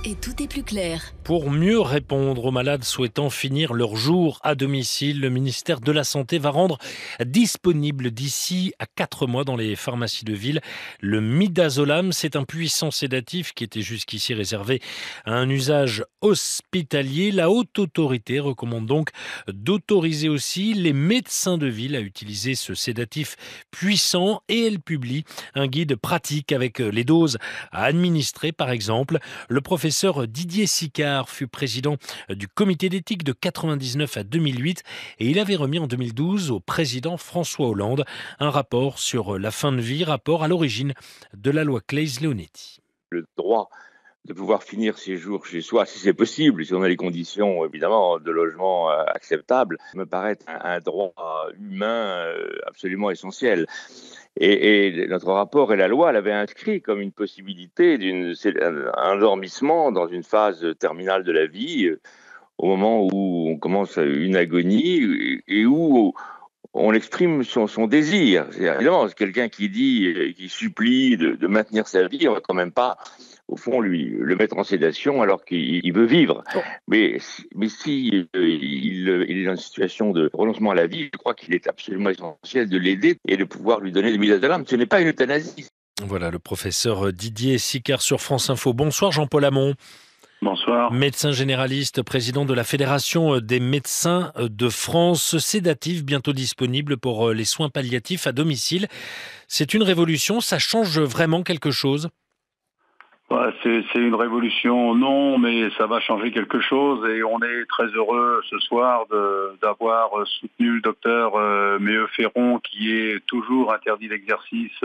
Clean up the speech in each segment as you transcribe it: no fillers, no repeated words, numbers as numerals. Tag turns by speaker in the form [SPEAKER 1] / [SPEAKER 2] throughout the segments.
[SPEAKER 1] Et tout est plus clair.
[SPEAKER 2] Pour mieux répondre aux malades souhaitant finir leur jour à domicile, le ministère de la Santé va rendre disponible d'ici à 4 mois dans les pharmacies de ville le midazolam. C'est un puissant sédatif qui était jusqu'ici réservé à un usage hospitalier. La haute autorité recommande donc d'autoriser aussi les médecins de ville à utiliser ce sédatif puissant et elle publie un guide pratique avec les doses à administrer par exemple. Le professeur Didier Sicard fut président du comité d'éthique de 99 à 2008 et il avait remis en 2012 au président François Hollande un rapport sur la fin de vie, rapport à l'origine de la loi Claeys-Leonetti.
[SPEAKER 3] Le droit de pouvoir finir ses jours chez soi, si c'est possible, si on a les conditions évidemment de logement acceptables, me paraît un droit humain absolument essentiel. Et notre rapport et la loi l'avaient inscrit comme une possibilité un endormissement dans une phase terminale de la vie, au moment où on commence une agonie et où on exprime son désir. Évidemment, c'est quelqu'un qui supplie de maintenir sa vie, on ne va quand même pas, au fond, le mettre en sédation alors qu'il veut vivre. Oh. Mais si il est dans une situation de renoncement à la vie, je crois qu'il est absolument essentiel de l'aider et de pouvoir lui donner le midazolam. Ce n'est pas une euthanasie.
[SPEAKER 2] Voilà le professeur Didier Sicard sur France Info. Bonsoir Jean-Paul Hamon.
[SPEAKER 4] Bonsoir.
[SPEAKER 2] Médecin généraliste, président de la Fédération des médecins de France. Sédatif, bientôt disponible pour les soins palliatifs à domicile. C'est une révolution, ça change vraiment quelque chose ?
[SPEAKER 4] C'est une révolution, non, mais ça va changer quelque chose et on est très heureux ce soir d'avoir soutenu le docteur Méheu-Ferron qui est toujours interdit d'exercice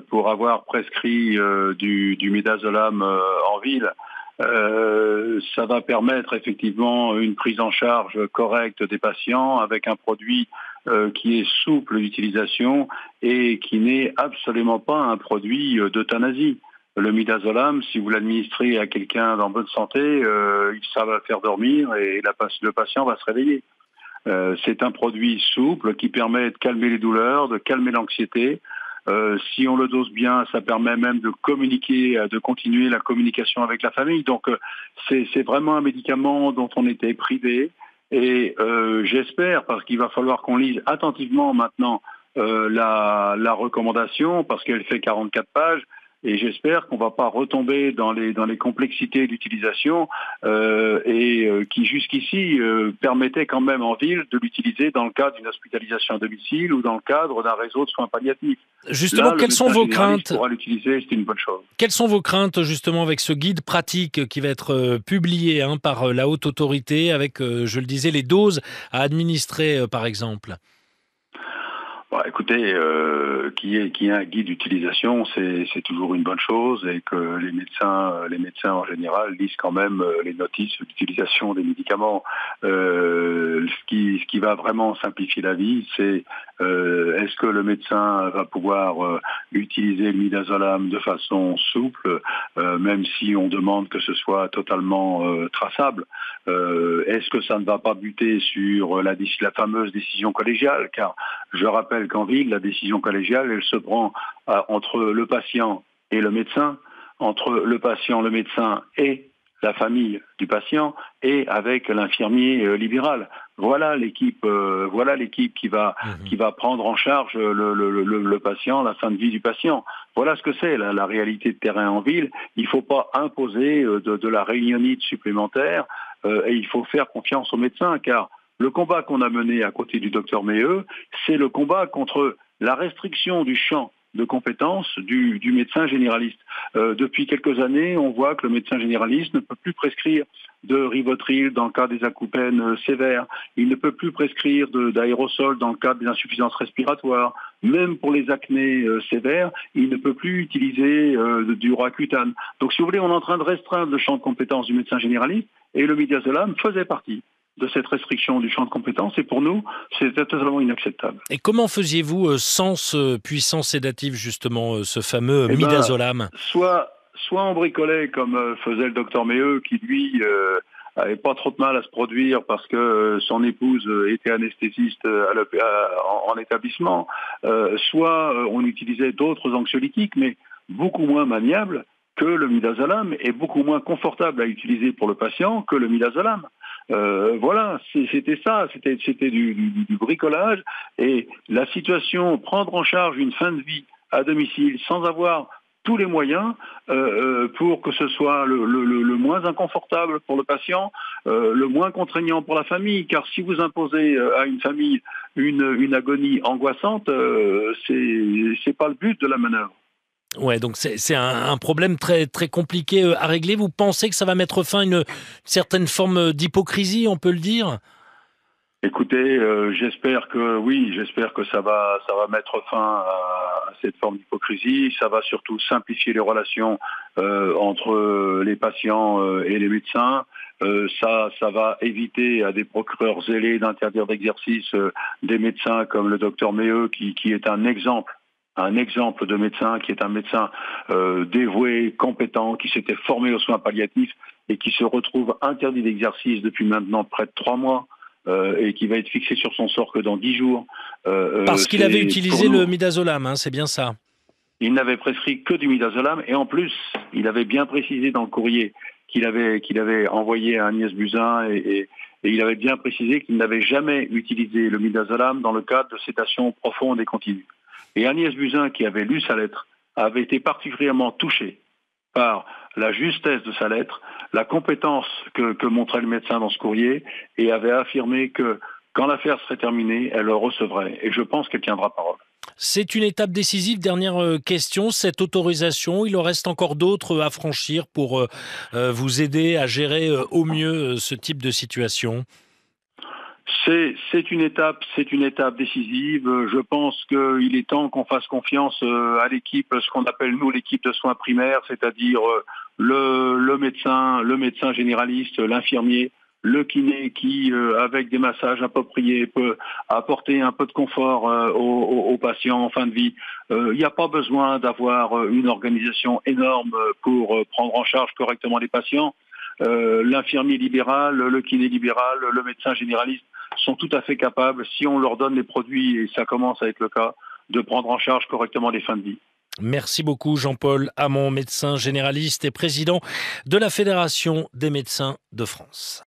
[SPEAKER 4] pour avoir prescrit du midazolam en ville. Ça va permettre effectivement une prise en charge correcte des patients avec un produit qui est souple d'utilisation et qui n'est absolument pas un produit d'euthanasie. Le midazolam, si vous l'administrez à quelqu'un en bonne santé, ça va le faire dormir et le patient va se réveiller. C'est un produit souple qui permet de calmer les douleurs, de calmer l'anxiété. Si on le dose bien, ça permet même de communiquer, de continuer la communication avec la famille. Donc c'est vraiment un médicament dont on était privé. Et j'espère, parce qu'il va falloir qu'on lise attentivement maintenant la recommandation, parce qu'elle fait 44 pages, et j'espère qu'on ne va pas retomber dans les complexités d'utilisation qui jusqu'ici permettaient quand même en ville de l'utiliser dans le cadre d'une hospitalisation à domicile ou dans le cadre d'un réseau de soins palliatifs.
[SPEAKER 2] Justement,
[SPEAKER 4] là,
[SPEAKER 2] quelles sont vos craintes ?
[SPEAKER 4] Pourra l'utiliser, c'est une bonne chose.
[SPEAKER 2] Quelles sont vos craintes justement avec ce guide pratique qui va être publié par la haute autorité avec, je le disais, les doses à administrer par exemple ?
[SPEAKER 4] Écoutez, qu'il y ait un guide d'utilisation, c'est toujours une bonne chose et que les médecins en général lisent quand même les notices d'utilisation des médicaments. Ce qui va vraiment simplifier la vie, c'est est-ce que le médecin va pouvoir utiliser le midazolam de façon souple, même si on demande que ce soit totalement traçable. Est-ce que ça ne va pas buter sur la fameuse décision collégiale, car je rappelle qu'en ville, la décision collégiale, elle se prend entre le patient et le médecin, entre le patient, le médecin et la famille du patient, et avec l'infirmier libéral. Voilà l'équipe qui va prendre en charge le patient, la fin de vie du patient. Voilà ce que c'est la réalité de terrain en ville. Il ne faut pas imposer de la réunionite supplémentaire et il faut faire confiance aux médecins, car le combat qu'on a mené à côté du docteur Méheu, c'est le combat contre la restriction du champ de compétences du médecin généraliste. Depuis quelques années, on voit que le médecin généraliste ne peut plus prescrire de Rivotril dans le cas des acouphènes sévères. Il ne peut plus prescrire d'aérosols dans le cas des insuffisances respiratoires. Même pour les acnés sévères, il ne peut plus utiliser du Roaccutane. Donc si vous voulez, on est en train de restreindre le champ de compétences du médecin généraliste et le midazolam faisait partie de cette restriction du champ de compétences, et pour nous, c'est totalement inacceptable.
[SPEAKER 2] Et comment faisiez-vous sans ce puissant sédatif, justement, ce fameux midazolam ?
[SPEAKER 4] Soit on bricolait comme faisait le docteur Méheu, qui lui avait pas trop de mal à se produire parce que son épouse était anesthésiste en établissement, soit on utilisait d'autres anxiolytiques, mais beaucoup moins maniables, que le midazolam est beaucoup moins confortable à utiliser pour le patient que le midazolam. Voilà, c'était ça, c'était du bricolage. Et la situation, prendre en charge une fin de vie à domicile sans avoir tous les moyens pour que ce soit le moins inconfortable pour le patient, le moins contraignant pour la famille. Car si vous imposez à une famille une agonie angoissante, c'est pas le but de la manœuvre.
[SPEAKER 2] Ouais, donc c'est un problème très très compliqué à régler. Vous pensez que ça va mettre fin à une certaine forme d'hypocrisie, on peut le dire?
[SPEAKER 4] Écoutez, j'espère que ça va mettre fin à cette forme d'hypocrisie. Ça va surtout simplifier les relations entre les patients et les médecins. Ça va éviter à des procureurs zélés d'interdire d'exercice des médecins comme le docteur Méheux, qui est un exemple de médecin, qui est un médecin dévoué, compétent, qui s'était formé aux soins palliatifs et qui se retrouve interdit d'exercice depuis maintenant près de 3 mois. Et qui va être fixé sur son sort que dans 10 jours.
[SPEAKER 2] Parce qu'il avait utilisé le midazolam, hein, c'est bien ça.
[SPEAKER 4] Il n'avait prescrit que du midazolam, et en plus, il avait bien précisé dans le courrier qu'il avait envoyé à Agnès Buzyn, et il avait bien précisé qu'il n'avait jamais utilisé le midazolam dans le cadre de sédation profonde et continue. Et Agnès Buzyn, qui avait lu sa lettre, avait été particulièrement touchée par la justesse de sa lettre, la compétence que montrait le médecin dans ce courrier, et avait affirmé que quand l'affaire serait terminée, elle le recevrait. Et je pense qu'elle tiendra parole.
[SPEAKER 2] C'est une étape décisive. Dernière question, cette autorisation, il en reste encore d'autres à franchir pour vous aider à gérer au mieux ce type de situation?
[SPEAKER 4] C'est une étape décisive. Je pense qu'il est temps qu'on fasse confiance à l'équipe, ce qu'on appelle nous l'équipe de soins primaires, c'est-à-dire le médecin généraliste, l'infirmier, le kiné qui, avec des massages appropriés, peut apporter un peu de confort aux patients en fin de vie. Il n'y a pas besoin d'avoir une organisation énorme pour prendre en charge correctement les patients. L'infirmier libéral, le kiné libéral, le médecin généraliste sont tout à fait capables, si on leur donne les produits, et ça commence à être le cas, de prendre en charge correctement les fins de vie.
[SPEAKER 2] Merci beaucoup Jean-Paul Hamon, médecin généraliste et président de la Fédération des médecins de France.